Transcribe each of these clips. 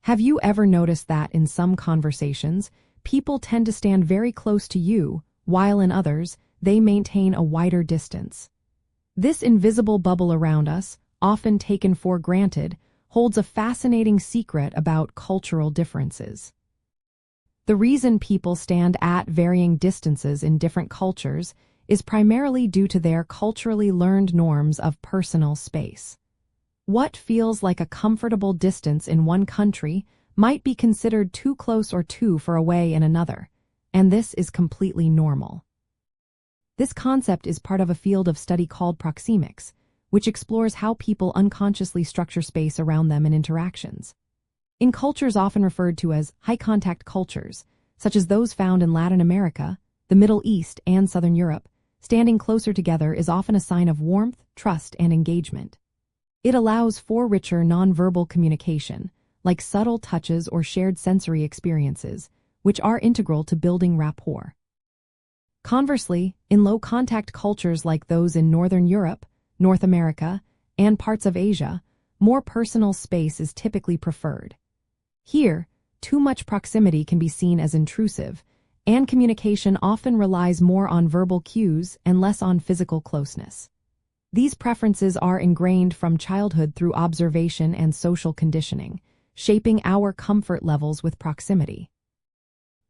Have you ever noticed that in some conversations, people tend to stand very close to you, while in others, they maintain a wider distance? This invisible bubble around us, often taken for granted, holds a fascinating secret about cultural differences. The reason people stand at varying distances in different cultures is primarily due to their culturally learned norms of personal space. What feels like a comfortable distance in one country might be considered too close or too far away in another, and this is completely normal. This concept is part of a field of study called proxemics, which explores how people unconsciously structure space around them in interactions. In cultures often referred to as high-contact cultures, such as those found in Latin America, the Middle East, and Southern Europe, standing closer together is often a sign of warmth, trust, and engagement. It allows for richer nonverbal communication, like subtle touches or shared sensory experiences, which are integral to building rapport. Conversely, in low-contact cultures like those in Northern Europe, North America, and parts of Asia, more personal space is typically preferred. Here, too much proximity can be seen as intrusive, and communication often relies more on verbal cues and less on physical closeness. These preferences are ingrained from childhood through observation and social conditioning, shaping our comfort levels with proximity.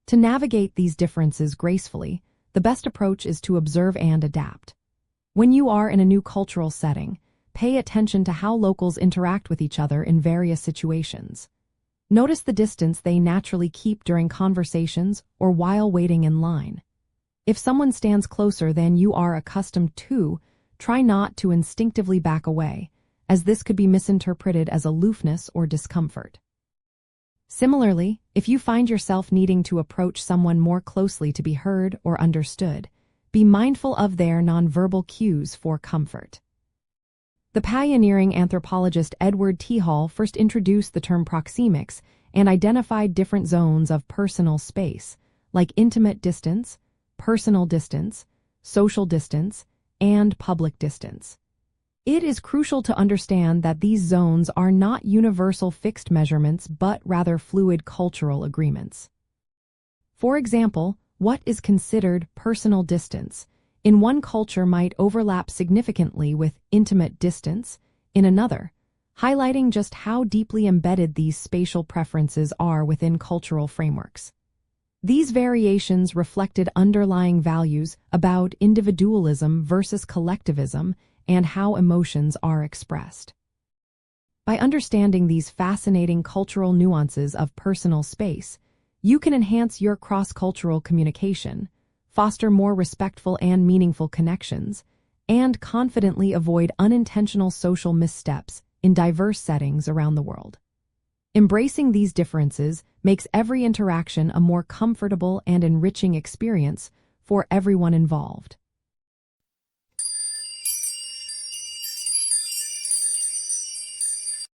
To navigate these differences gracefully, the best approach is to observe and adapt. When you are in a new cultural setting, pay attention to how locals interact with each other in various situations. Notice the distance they naturally keep during conversations or while waiting in line. If someone stands closer than you are accustomed to, try not to instinctively back away, as this could be misinterpreted as aloofness or discomfort. Similarly, if you find yourself needing to approach someone more closely to be heard or understood, be mindful of their nonverbal cues for comfort. The pioneering anthropologist Edward T. Hall first introduced the term proxemics and identified different zones of personal space, like intimate distance, personal distance, social distance, and public distance. It is crucial to understand that these zones are not universal fixed measurements but rather fluid cultural agreements. For example, what is considered personal distance in one culture might overlap significantly with intimate distance in another, highlighting just how deeply embedded these spatial preferences are within cultural frameworks. These variations reflected underlying values about individualism versus collectivism and how emotions are expressed. By understanding these fascinating cultural nuances of personal space, you can enhance your cross-cultural communication, foster more respectful and meaningful connections, and confidently avoid unintentional social missteps in diverse settings around the world. Embracing these differences makes every interaction a more comfortable and enriching experience for everyone involved.